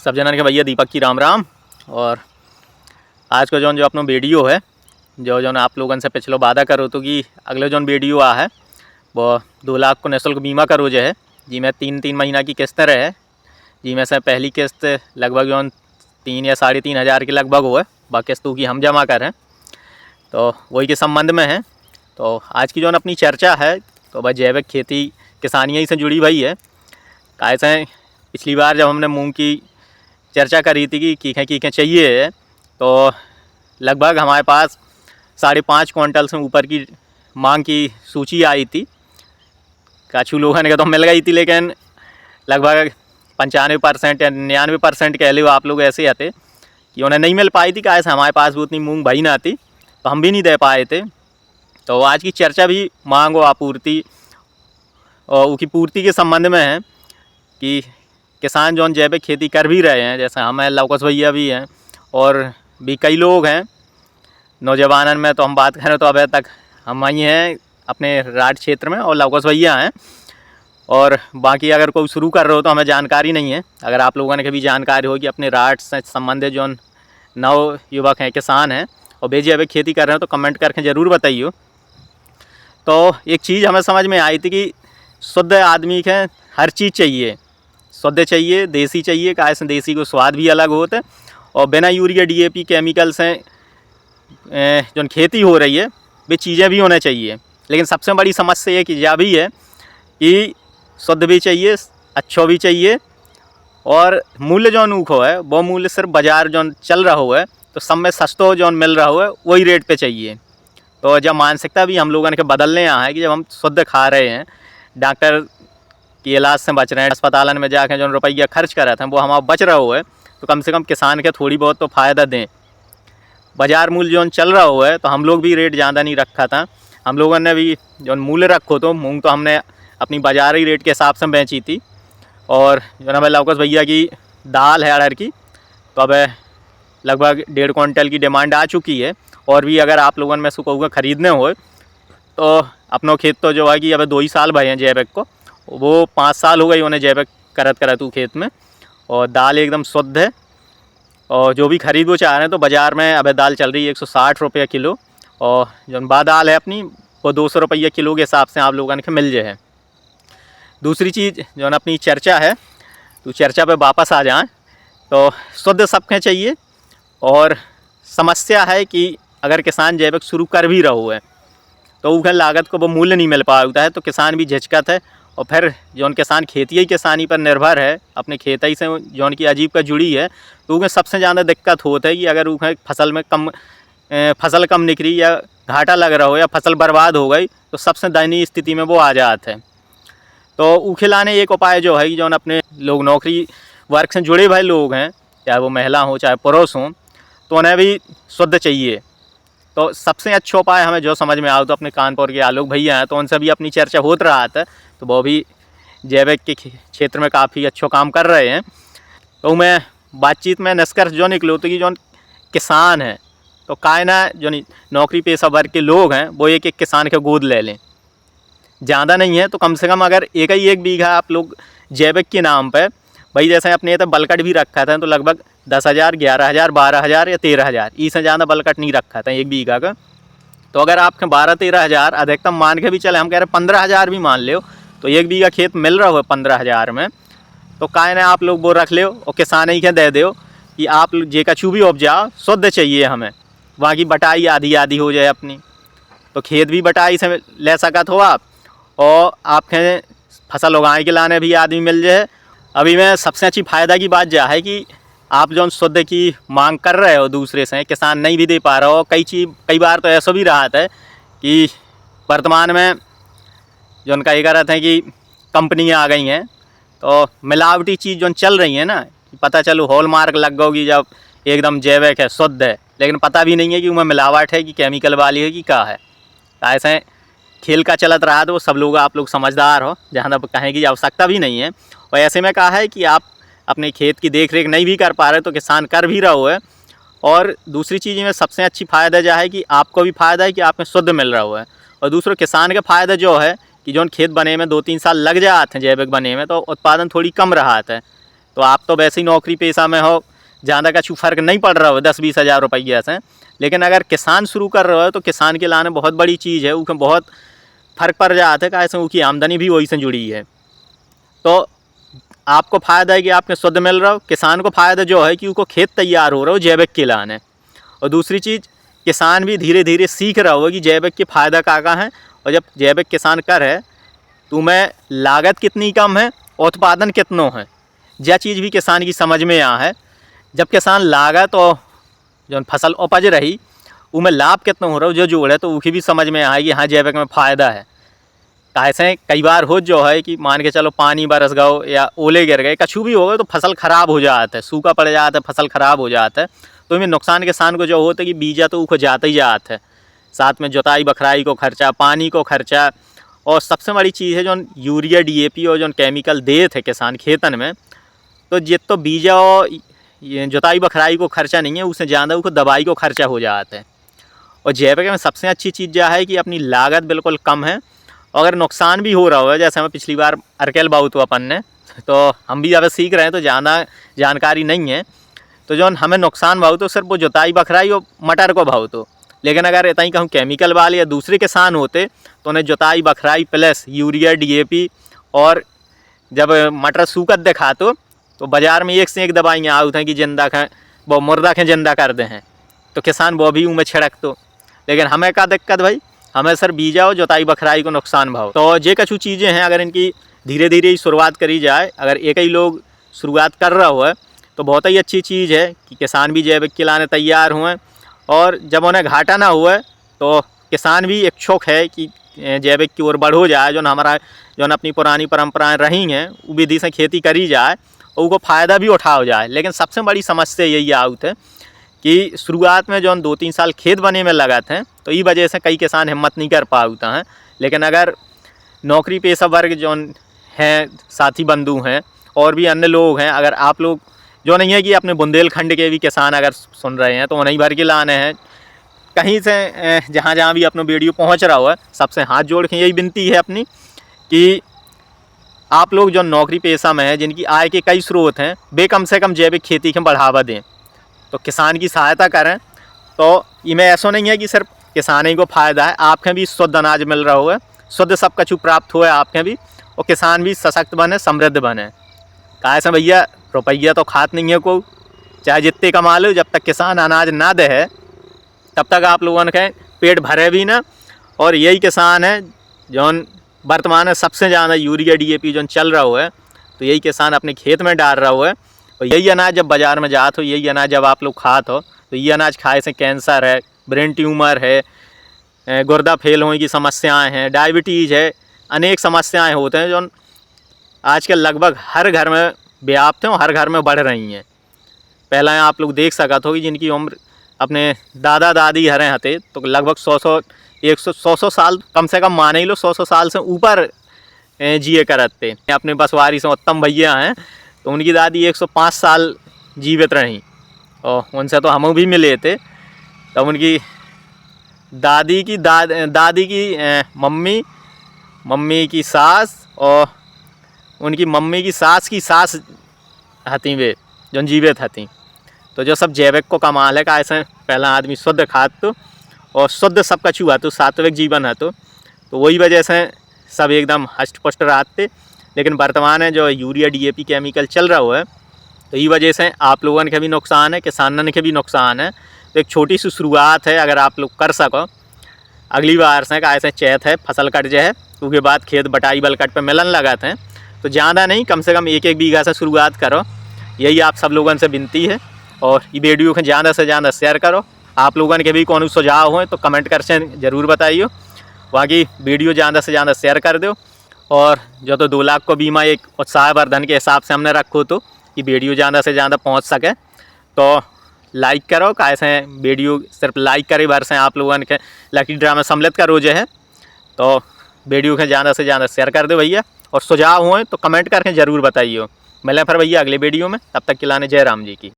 सब जनन के भैया दीपक की राम राम। और आज का जो अपना वीडियो है जो आप लोगों से पिछलो वादा करो तो कि अगले जो वीडियो आ है वो 2 लाख को निःशुल्क बीमा करो जो है जी में 3 महीना की किस्त रहे जी में से पहली किस्त लगभग जो 3 या 3.5 हज़ार के लगभग हुआ, बाकी किस्तों की हम जमा करें तो वही के संबंध में है। तो आज की जो अपनी चर्चा है तो भाई जैविक खेती किसानियाँ से जुड़ी हुई है। कैसे पिछली बार जब हमने मूंग की चर्चा करी थी कि कीखें चाहिए तो लगभग हमारे पास 5.5 क्विंटल से ऊपर की मांग की सूची आई थी। काछू लोगों ने तो मिल गई थी, लेकिन लगभग 95% या 99% कह लो आप लोग ऐसे आते कि उन्हें नहीं मिल पाई थी। कैसे हमारे पास भी उतनी मूंग भई ना थी तो हम भी नहीं दे पाए थे। तो आज की चर्चा भी मांग और आपूर्ति और उसकी पूर्ति के संबंध में है कि किसान जो जैविक खेती कर भी रहे हैं, जैसे हम हैं, लवकुश भैया भी हैं और भी कई लोग हैं नौजवानन में। तो हम बात करें तो अभी तक हम वहीं हैं अपने राठ क्षेत्र में और लवकुश भैया हैं, और बाकी अगर कोई शुरू कर रहे हो तो हमें जानकारी नहीं है। अगर आप लोगों ने कभी जानकारी हो कि अपने राठ से संबंधित जो नव युवक हैं, किसान हैं और वे जैविक खेती कर रहे हैं तो कमेंट करके ज़रूर बताइए। तो एक चीज़ हमें समझ में आई थी कि शुद्ध आदमी के हर चीज़ चाहिए, शुद्ध चाहिए, देसी चाहिए। कैसे देसी को स्वाद भी अलग होता है और बिना यूरिया DAP केमिकल से जो खेती हो रही है वे चीज़ें भी होना चाहिए। लेकिन सबसे बड़ी समस्या ये कि यह भी है कि शुद्ध भी चाहिए, अच्छा भी चाहिए, और मूल्य जो नूखो है वो मूल्य सिर्फ बाज़ार जो चल रहा हुआ है तो सब में सस्ता जो मिल रहा हुआ है वही रेट पे चाहिए। तो जब मानसिकता भी हम लोगों ने बदलने यहाँ है कि जब हम शुद्ध खा रहे हैं, डॉक्टर की इलाज से बच रहे हैं, अस्पतालन में जाकर जो रुपया खर्च कर रहे थे वो हमारा बच रहा हुआ है, तो कम से कम किसान के थोड़ी बहुत तो फ़ायदा दें। बाज़ार मूल्य जो चल रहा हुआ है तो हम लोग भी रेट ज़्यादा नहीं रखा था। हम लोगों ने भी जो मूल्य रखो तो मूंग तो हमने अपनी बाज़ारी रेट के हिसाब से बेची थी। और जो हमें लवकुश भैया की दाल है अरहर की, तो अब लगभग 1.5 क्विंटल की डिमांड आ चुकी है। और भी अगर आप लोगों में से कहूँगा ख़रीदने हो तो अपनों खेत तो जो है कि अब 2 ही साल भए हैं जैविक को, वो 5 साल हो गए उन्हें जैविक करत खेत में, और दाल एकदम शुद्ध है। और जो भी खरीदो चाह रहे हैं तो बाज़ार में अब दाल चल रही है 160 रुपये किलो, और जो दाल है अपनी वो 200 रुपये किलो के हिसाब से आप लोगों ने मिल जाए। दूसरी चीज़ जो अपनी चर्चा है तो चर्चा पे वापस आ जाएं तो शुद्ध सबके चाहिए। और समस्या है कि अगर किसान जैविक शुरू कर भी रहा है तो उनके लागत को वो मूल्य नहीं मिल पाता है, तो किसान भी झिझकत है। और फिर जो किसान खेती ही किसानी पर निर्भर है, अपने खेती ही से जो की आजीविका जुड़ी है, तो उन्हें सबसे ज़्यादा दिक्कत होता है कि अगर उन्हें फसल कम निकली या घाटा लग रहा हो या फसल बर्बाद हो गई तो सबसे दयनीय स्थिति में वो आ जाते हैं। तो उखिलाने एक उपाय जो है कि जो अपने लोग नौकरी वर्ग से जुड़े हुए लोग हैं, चाहे वो महिला हो चाहे पुरुष हों, तो उन्हें भी शुद्ध चाहिए। तो सबसे अच्छा उपाय हमें जो समझ में आओ तो अपने कानपुर के आलोक भैया हैं, तो उनसे भी अपनी चर्चा होत रहा था, तो वो भी जैविक के क्षेत्र में काफ़ी अच्छा काम कर रहे हैं। तो मैं बातचीत में निष्कर्ष जो निकलो तो कि जो किसान हैं तो कायना जो नौकरी पेशा वर्ग के लोग हैं वो एक किसान के गोद ले लें। ज़्यादा नहीं है तो कम से कम अगर एक बीघा आप लोग जैविक के नाम पर, भाई जैसे अपने तो बलकट भी रखा था तो लगभग 10,000, 11,000, 12,000 या 13,000, इससे ज़्यादा बलकट नहीं रखा था 1 बीघा का। तो अगर आपके 12-13 हज़ार अधिकतम मान के भी चले, हम कह रहे 15,000 भी मान लो, तो 1 बीघा खेत मिल रहा हो 15,000 में, तो काहे ना आप लोग वो रख लो और किसान ही के दे दो कि आप जे कछु भी उपजाओ शुद्ध चाहिए हमें। वहाँ की बटाई आधी आधी हो जाए अपनी, तो खेत भी बटाई से ले सकत हो आप, और आपके फसल उगाने के लाने भी आदमी मिल जाए। अभी में सबसे अच्छी फ़ायदा की बात यह है कि आप जो शुद्ध की मांग कर रहे हो दूसरे से, किसान नहीं भी दे पा रहा हो। कई बार तो ऐसा भी रहा था कि वर्तमान में जो उनका ये करते हैं कि कंपनियां आ गई हैं तो मिलावटी चीज़ जो चल रही है ना, पता चलो हॉलमार्क लग गई जब एकदम जैविक है, शुद्ध है, लेकिन पता भी नहीं है कि उनमें मिलावट है कि केमिकल वाली है कि क्या है। ऐसे खेल का चलत रहा तो सब लोग आप लोग समझदार हो, जहाँ तक कहने की आवश्यकता भी नहीं है। और ऐसे में कहा है कि आप अपने खेत की देख रेख नहीं भी कर पा रहे तो किसान कर भी रहा है। और दूसरी चीज़ में सबसे अच्छी फ़ायदा जो है कि आपको भी फ़ायदा है कि आपको शुद्ध मिल रहा है, और दूसरा किसान का फ़ायदा जो है कि जो खेत बने में 2-3 साल लग जाते हैं जैविक बने में, तो उत्पादन थोड़ी कम रहा है। तो आप तो वैसे ही नौकरी पेशा में हो, ज़्यादा कछु फ़र्क नहीं पड़ रहा हो 10-20 हज़ार रुपये से। लेकिन अगर किसान शुरू कर रहे हो तो किसान के लाने बहुत बड़ी चीज़ है, उसमें बहुत फ़र्क पड़ जाता है, कैसे उसकी आमदनी भी वही से जुड़ी है। तो आपको फ़ायदा है कि आपने शुद्ध मिल रहा हो, किसान को फ़ायदा जो है कि उसको खेत तैयार हो रहा हो जैविक के लाने। और दूसरी चीज़, किसान भी धीरे धीरे सीख रहा होगा कि जैविक के फ़ायदा क्या है। और जब जैविक किसान कर है तो में लागत कितनी कम है और उत्पादन कितनों है, यह चीज़ भी किसान की समझ में आ है। जब किसान लागत और जो फसल उपज रही उसमें लाभ कितना हो रहा हो जो जोड़ है, तो उसकी भी समझ में आए कि हाँ जैविक में फ़ायदा है। ऐसे कई बार हो जो है कि मान के चलो पानी बरस गओ या ओले गिर गए, कछु भी हो गए तो फसल ख़राब हो जाता है, सूखा पड़ जाता है, फसल ख़राब हो जाता है। तो इसमें नुकसान किसान को जो होता है कि बीजा तो उसको जाता ही जाता है, साथ में जुताई बखराई को खर्चा, पानी को खर्चा, और सबसे बड़ी चीज़ है जो यूरिया DAP और जो केमिकल दे थे किसान खेतन में, तो जित तो बीजा और जुताई बखराई को खर्चा नहीं है, उससे ज़्यादा उसको दवाई को खर्चा हो जाता है। और जैविक में सबसे अच्छी चीज़ यह है कि अपनी लागत बिल्कुल कम है। अगर नुकसान भी हो रहा हो, जैसे हमें पिछली बार अरकेल बाऊ तो अपन ने, तो हम भी अब सीख रहे हैं तो ज़्यादा जानकारी नहीं है, तो जो हमें नुकसान भाव तो सिर्फ वो जुताई बखराई और मटर को भाव तो। लेकिन अगर इतना ही कहूँ केमिकल वाले या दूसरे किसान होते तो उन्हें जुताई बखराई प्लस यूरिया DAP, और जब मटर सूखत दिखा तो बाज़ार में एक से एक दवाइयाँ आउट हैं कि जिंदा खाएँ वो मुर्दा के जिंदा कर दे हैं, तो किसान वो भी उनमें छिड़क तो। लेकिन हमें क्या दिक्कत भाई, हमें सर बीजा और जुताई बखराई को नुकसान भाव। तो ये कछु चीज़ें हैं, अगर इनकी धीरे धीरे ही शुरुआत करी जाए, अगर एक ही लोग शुरुआत कर रहा हो तो बहुत ही अच्छी चीज़ है कि किसान भी जैविक के लाने तैयार हुए। और जब उन्हें घाटा ना हुआ तो किसान भी इच्छुक है कि जैविक की ओर बढ़ हो जाए, जो हमारा जो अपनी पुरानी परंपराएं रही हैं वो विधि से खेती करी जाए और उसको फ़ायदा भी उठा हो जाए। लेकिन सबसे बड़ी समस्या यही आउत है कि शुरुआत में जो 2-3 साल खेत बने में लगा थे, तो इस वजह से कई किसान हिम्मत नहीं कर पाता हैं। लेकिन अगर नौकरी पेशा वर्ग जो हैं, साथी बंधु हैं और भी अन्य लोग हैं, अगर आप लोग जो नहीं है कि अपने बुंदेलखंड के भी किसान अगर सुन रहे हैं तो उन्हीं भर के लाने हैं, कहीं से जहाँ जहाँ भी अपना वीडियो पहुँच रहा हुआ, सबसे हाथ जोड़ के यही विनती है अपनी कि आप लोग जो नौकरी पेशा में हैं, जिनकी आय के कई स्रोत हैं, वे कम से कम जैविक खेती को बढ़ावा दें, तो किसान की सहायता करें। तो इनमें ऐसा नहीं है कि सिर्फ किसान ही को फ़ायदा है, आपके भी शुद्ध अनाज मिल रहा हुआ, शुद्ध सब कछु प्राप्त हुआ है आपके भी, और किसान भी सशक्त बने, समृद्ध बने। कहा ऐसा भैया रुपया तो खात नहीं है को, चाहे जितने कमा लो, जब तक किसान अनाज ना दे है तब तक आप लोगों के पेट भरे भी ना। और यही किसान है जो वर्तमान में सबसे ज़्यादा यूरिया DAP जो चल रहा हुआ है, तो यही किसान अपने खेत में डाल रहा हुआ है। और यही अनाज जब बाज़ार में जात हो, यही अनाज जब आप लोग खात हो, तो ये अनाज खाए से कैंसर है, ब्रेन ट्यूमर है, गुर्दा फेल होने की समस्याएं हैं, डायबिटीज़ है, अनेक समस्याएं होते हैं जो आजकल लगभग हर घर में व्याप्त हैं और हर घर में बढ़ रही हैं। पहला आप लोग देख सकते हो कि जिनकी उम्र अपने दादा दादी हरे हते, तो लगभग 100 साल कम से कम माने ही लो, 100 साल से ऊपर जिए करते। अपने बसवारी से उत्तम भैया हैं, तो उनकी दादी 105 साल जीवित रहीं, और उनसे तो हम भी मिले थे। तब उनकी दादी की मम्मी की सास और उनकी मम्मी की सास हती वे जो जीवित हती। तो जो सब जैविक को कमाल है, का ऐसे पहला आदमी शुद्ध खाद तो और शुद्ध सब कछु है, तो सात्विक जीवन है, तो वही वजह से सब एकदम हष्ट पुष्ट रहते। लेकिन वर्तमान में जो यूरिया DAP केमिकल चल रहा हुआ है, तो ये वजह से आप लोगों के भी नुकसान है, किसानन के भी नुकसान है। तो एक छोटी सी शुरुआत है, अगर आप लोग कर सको, अगली बार से का ऐसे चैत है फसल कट जाए, उसके बाद खेत बटाई बलकट पे मिलन लगाते हैं, तो ज़्यादा नहीं, कम से कम 1-1 बीघा से शुरुआत करो। यही आप सब लोगों से विनती है। और ये वीडियो को ज़्यादा से ज़्यादा शेयर करो। आप लोगों के भी कौन सुझाव हो तो कमेंट कर से ज़रूर बताइए। बाकी वीडियो ज़्यादा से ज़्यादा शेयर कर दो। और जो तो 2 लाख को बीमा एक उत्साहवर्धन के हिसाब से हमने रखो, तो ये वीडियो ज़्यादा से ज़्यादा पहुँच सके तो लाइक करो। कैसे वीडियो सिर्फ लाइक करे भर से आप लोगों के लकी ड्रा में सम्मिलित करो जो है, तो वीडियो को ज़्यादा से ज़्यादा शेयर कर दो भैया। और सुझाव हुए तो कमेंट करके ज़रूर बताइए। मिलें फिर भैया अगले वीडियो में, तब तक के लाने जय राम जी की।